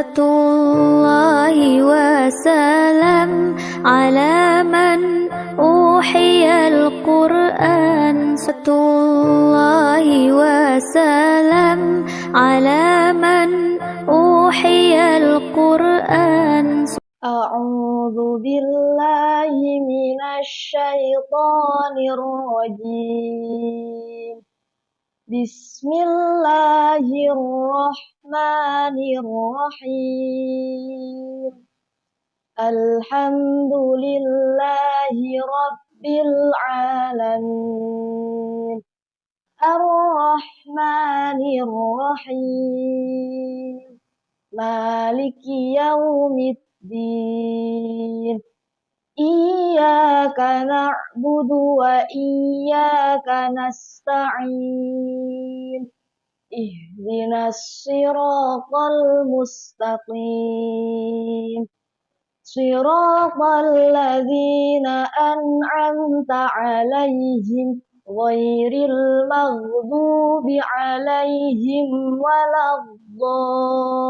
الله وسلم على من أوحي القرآن الله وسلم على من أوحي القرآن أعوذ بالله من الشيطان الرجيم بسم الله الرحمن الرحيم الحمد لله رب العالمين الرحمن الرحيم مالك يوم الدين إياك نعبد وإياك نستعين اهدنا الصراط المستقيم صراط الذين أنعمت عليهم غير المغضوب عليهم ولا الضالين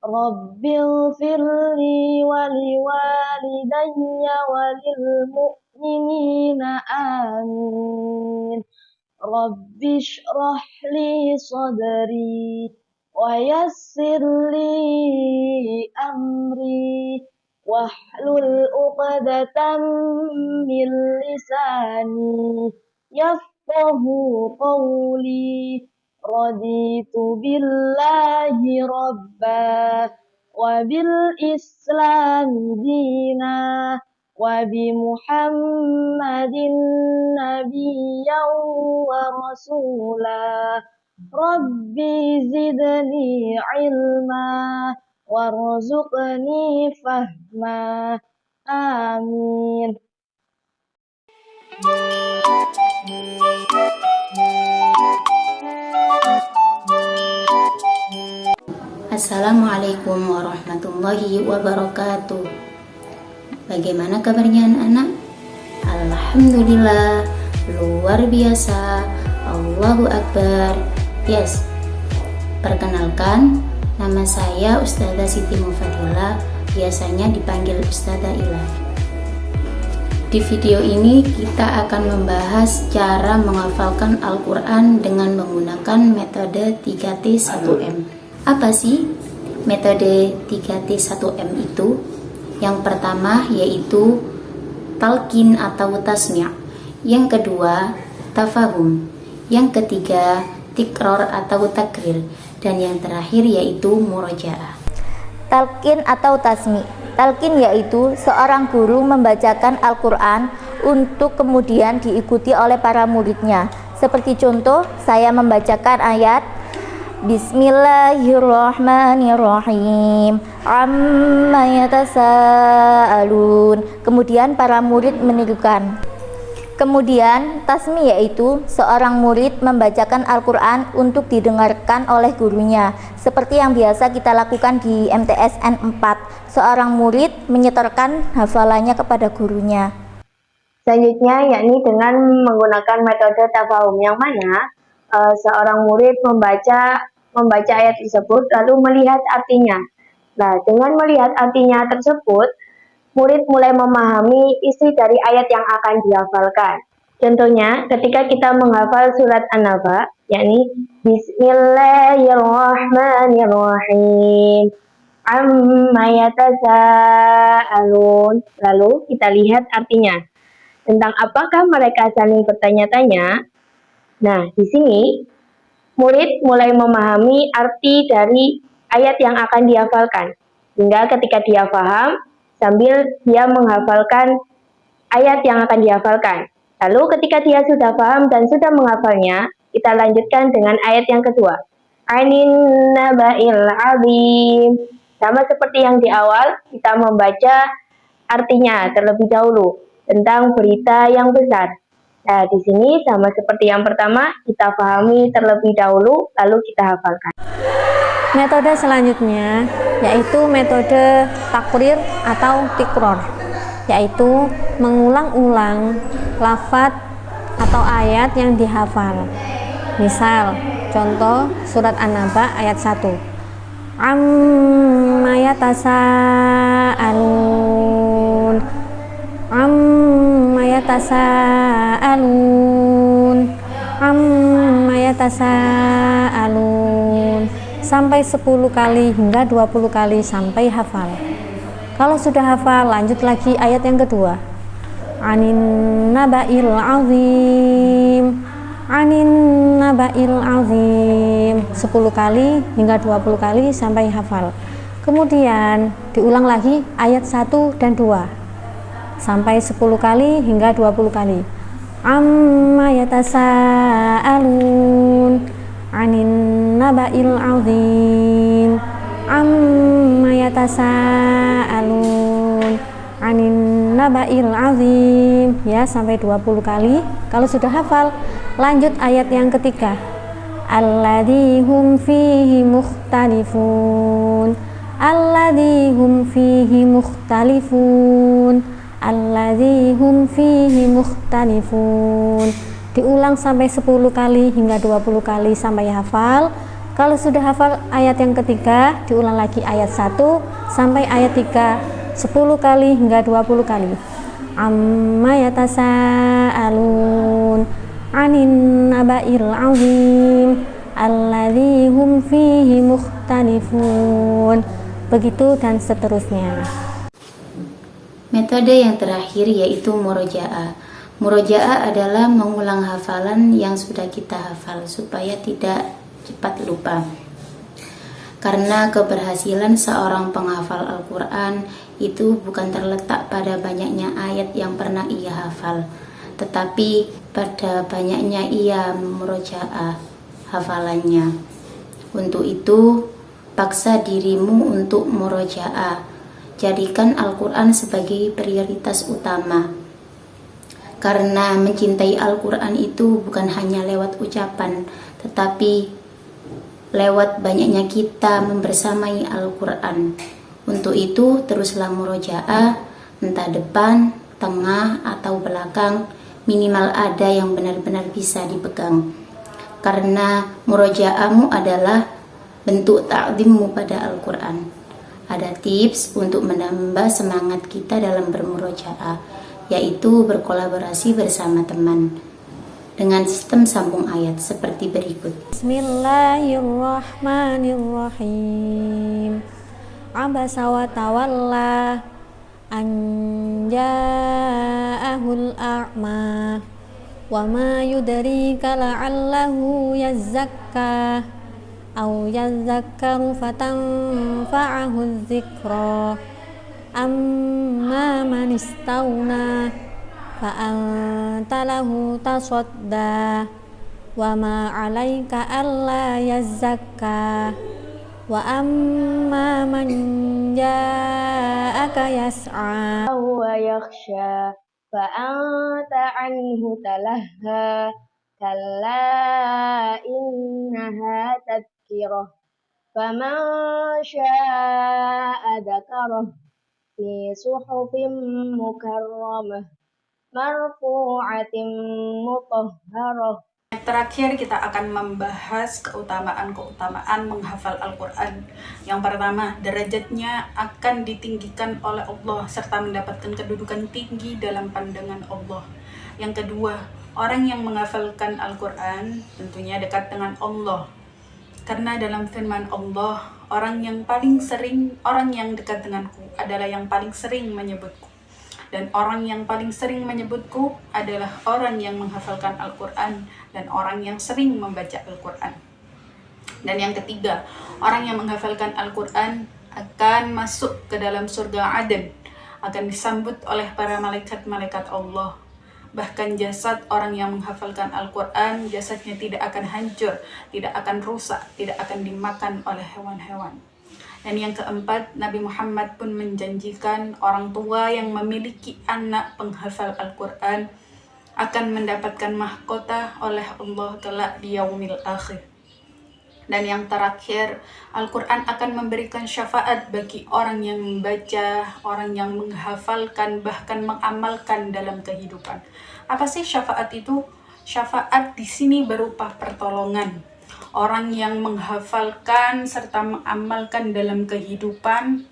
رب اغفر لي ولوالدي وللمؤمنين آمين رب اشرح لي صدري ويسر لي أمري واحلل عقدة من لساني يفقه قولي رضيت بالله ربا وبالإسلام دينا وبمحمد نبيا ورسولا ربي زدني علما وارزقني فهما آمين. Assalamualaikum warahmatullahi wabarakatuh. Bagaimana kabarnya anak-anak? Alhamdulillah, luar biasa. Allahu Akbar. Yes. Perkenalkan, nama saya Ustazah Siti Mufadilah, biasanya dipanggil Ustazah Ila. Di video ini kita akan membahas cara menghafalkan Al-Quran dengan menggunakan metode 3T1M. Apa sih metode 3T1M itu? Yang pertama yaitu talqin atau tasmi', yang kedua tafahum, yang ketiga tikror atau takrir, dan yang terakhir yaitu murojaah. Talqin atau tasmi'. Talqin yaitu seorang guru membacakan Al-Quran untuk kemudian diikuti oleh para muridnya. Seperti contoh, saya membacakan ayat Bismillahirrahmanirrahim Amma yatasa'alun. Kemudian para murid menirukan. Kemudian tasmi yaitu seorang murid membacakan Al-Quran untuk didengarkan oleh gurunya, seperti yang biasa kita lakukan di MTSN 4. Seorang murid menyetorkan hafalannya kepada gurunya. Selanjutnya yakni dengan menggunakan metode tafahum, yang mana seorang murid membaca ayat tersebut lalu melihat artinya. Nah, dengan melihat artinya tersebut, murid mulai memahami isi dari ayat yang akan dihafalkan. Contohnya, ketika kita menghafal surat An-Naba, yakni Bismillahirrahmanirrahim Amma yatasa'alun. Lalu kita lihat artinya. Tentang apakah mereka saling bertanya-tanya? Nah, di sini murid mulai memahami arti dari ayat yang akan dihafalkan. Hingga ketika dia paham, sambil dia menghafalkan ayat yang akan dihafalkan. Lalu ketika dia sudah paham dan sudah menghafalnya, kita lanjutkan dengan ayat yang kedua. Anin naba'il azim. Sama seperti yang di awal, kita membaca artinya terlebih dahulu tentang berita yang besar. Nah, di sini sama seperti yang pertama, kita pahami terlebih dahulu, lalu kita hafalkan. Metode selanjutnya yaitu metode takrir atau tikror, yaitu mengulang-ulang lafaz atau ayat yang dihafal. Misal, Contoh surat An-Naba ayat 1. Amma yatasaalun. Amma yatasaalun. Amma yatasaalun. Sampai 10 kali hingga 20 kali sampai hafal. Kalau sudah hafal, lanjut lagi ayat yang kedua. Anin naba'il azim. Anin naba'il azim. 10 kali hingga 20 kali sampai hafal. Kemudian diulang lagi ayat 1 dan 2 sampai 10 kali hingga 20 kali. Amma yatasaalun anin naba'il azim. Amma yatasaalun anin naba'il azim, ya, sampai 20 kali. Kalau sudah hafal, lanjut ayat yang ketiga. Alladzi hum fihi mukhtalifun. Alladzi hum fihi mukhtalifun. Alladzi hum fihi mukhtalifun. Diulang sampai 10 kali hingga 20 kali sampai hafal. Kalau sudah hafal ayat yang ketiga, diulang lagi ayat 1 sampai ayat 3 10 kali hingga 20 kali. Amma yatasaalun anin naba'il azim alladzi hum fihi mukhtalifun. Begitu dan seterusnya. Metode yang terakhir yaitu murojaah. Murojaah adalah mengulang hafalan yang sudah kita hafal supaya tidak cepat lupa. Karena keberhasilan seorang penghafal Al-Quran itu bukan terletak pada banyaknya ayat yang pernah ia hafal, tetapi pada banyaknya ia murojaah hafalannya. Untuk itu, paksa dirimu untuk murojaah. Jadikan Al-Quran sebagai prioritas utama. Karena mencintai Al-Quran itu bukan hanya lewat ucapan, tetapi lewat banyaknya kita membersamai Al-Quran. Untuk itu, teruslah murojaah, entah depan, tengah, atau belakang, minimal ada yang benar-benar bisa dipegang. Karena murojaahmu adalah bentuk ta'zimmu pada Al-Quran. Ada tips untuk menambah semangat kita dalam bermurojaah, yaitu berkolaborasi bersama teman dengan sistem sambung ayat seperti berikut. Bismillahirrahmanirrahim. Abasa wa tawalla an ja'ahul a'ma wa ma yudrika la'allahu yazzakka aw yazzakkaru fatanfa'ahu dzikra amma man istawna fa'anta lahu tasadda wa ma 'alaika alla yazzakka wa amma man ja'aka yas'a wa yakhsha fa'anta anhu talahha kalla innaha tadhkirah faman syaa'a dzakarah fi suhufin mukarramah marfu'atin mutahharah. Terakhir kita akan membahas keutamaan menghafal Al-Quran. Yang pertama, derajatnya akan ditinggikan oleh Allah serta mendapatkan kedudukan tinggi dalam pandangan Allah. Yang kedua, orang yang menghafalkan Al-Quran tentunya dekat dengan Allah. Karena dalam firman Allah, orang yang dekat denganku adalah yang paling sering menyebutku. Dan orang yang paling sering menyebutku adalah orang yang menghafalkan Al-Quran dan orang yang sering membaca Al-Quran. Dan yang ketiga, orang yang menghafalkan Al-Quran akan masuk ke dalam surga Aden, akan disambut oleh para malaikat-malaikat Allah. Bahkan jasad orang yang menghafalkan Al-Quran, jasadnya tidak akan hancur, tidak akan rusak, tidak akan dimakan oleh hewan-hewan. Dan yang keempat, Nabi Muhammad pun menjanjikan orang tua yang memiliki anak penghafal Al-Quran akan mendapatkan mahkota oleh Allah kelak di yaumil akhir. Dan yang terakhir, Al-Quran akan memberikan syafaat bagi orang yang membaca, orang yang menghafalkan, bahkan mengamalkan dalam kehidupan. Apa sih syafaat itu? Syafaat di sini berupa pertolongan. Orang yang menghafalkan serta mengamalkan dalam kehidupan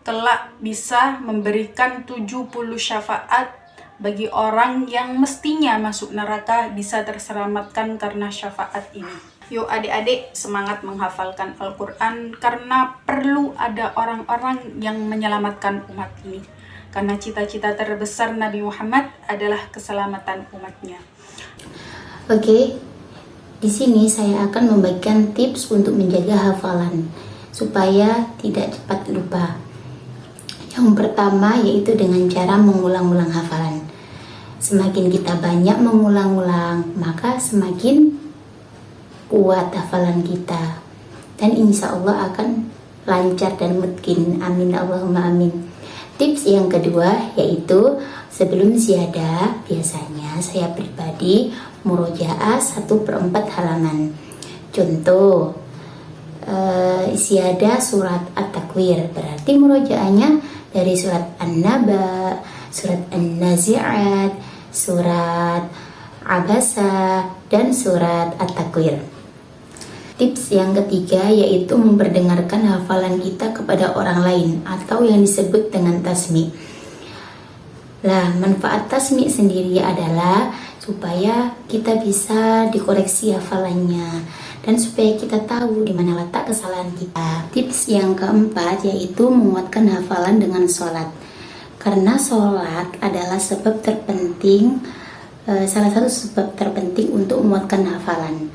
kelak bisa memberikan 70 syafaat bagi orang yang mestinya masuk neraka bisa terselamatkan karena syafaat ini. Yuk adik-adik semangat menghafalkan Al-Quran karena perlu ada orang-orang yang menyelamatkan umat ini. Karena cita-cita terbesar Nabi Muhammad adalah keselamatan umatnya. Oke, di sini saya akan membagikan tips untuk menjaga hafalan supaya tidak cepat lupa. Yang pertama yaitu dengan cara mengulang-ulang hafalan. Semakin kita banyak mengulang-ulang, maka semakin kuat hafalan kita. Dan insya Allah akan lancar dan mungkin. Amin Allahumma amin. Tips yang kedua yaitu sebelum ziyadah biasanya saya pribadi murojaah 1/4 halaman. Contoh ziyadah surat At-Takwir, berarti murojaahnya dari surat An-Naba, surat An-Nazi'at, surat Abasa, dan surat At-Takwir. Tips yang ketiga yaitu memperdengarkan hafalan kita kepada orang lain atau yang disebut dengan tasmi'. Nah, manfaat tasmi' sendiri adalah supaya kita bisa dikoreksi hafalannya dan supaya kita tahu di mana letak kesalahan kita. Tips yang keempat yaitu menguatkan hafalan dengan sholat. Karena sholat adalah sebab terpenting, salah satu sebab terpenting untuk menguatkan hafalan.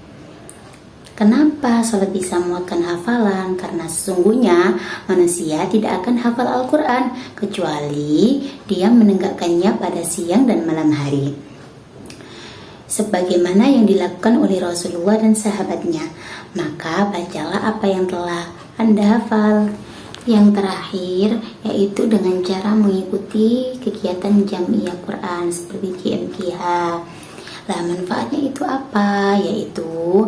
Kenapa sholat bisa menguatkan hafalan? Karena sesungguhnya manusia tidak akan hafal Al-Quran kecuali dia menegakkannya pada siang dan malam hari, sebagaimana yang dilakukan oleh Rasulullah dan sahabatnya. Maka bacalah apa yang telah Anda hafal. Yang terakhir yaitu dengan cara mengikuti kegiatan Jamiah Quran seperti JMQH. Nah, manfaatnya itu apa? Yaitu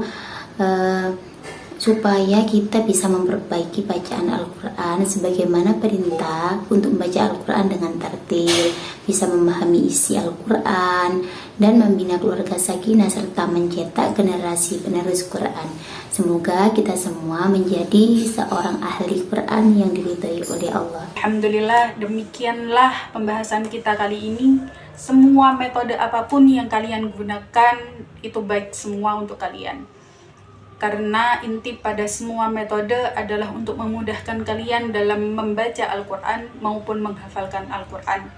supaya kita bisa memperbaiki bacaan Al-Quran sebagaimana perintah untuk membaca Al-Quran dengan tertib, bisa memahami isi Al-Quran, dan membina keluarga sakinah serta mencetak generasi penerus Quran. Semoga kita semua menjadi seorang ahli Quran yang diridhai oleh Allah. Alhamdulillah, demikianlah pembahasan kita kali ini. Semua metode apapun yang kalian gunakan itu baik semua untuk kalian. Karena inti pada semua metode adalah untuk memudahkan kalian dalam membaca Al-Quran maupun menghafalkan Al-Quran.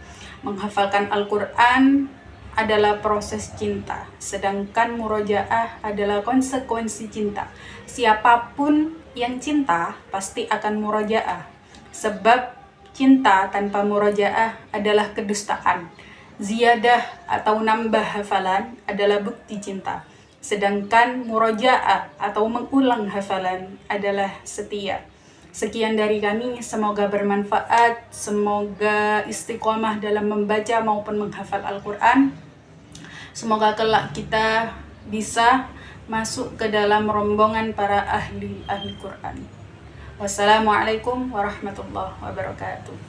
Menghafalkan Al-Quran adalah proses cinta, sedangkan murojaah adalah konsekuensi cinta. Siapapun yang cinta pasti akan murojaah, sebab cinta tanpa murojaah adalah kedustaan. Ziyadah atau nambah hafalan adalah bukti cinta. Sedangkan murojaah atau mengulang hafalan adalah setia. Sekian dari kami, semoga bermanfaat, semoga istiqomah dalam membaca maupun menghafal Al-Quran. Semoga kelak kita bisa masuk ke dalam rombongan para ahli Quran. Wassalamualaikum warahmatullahi wabarakatuh.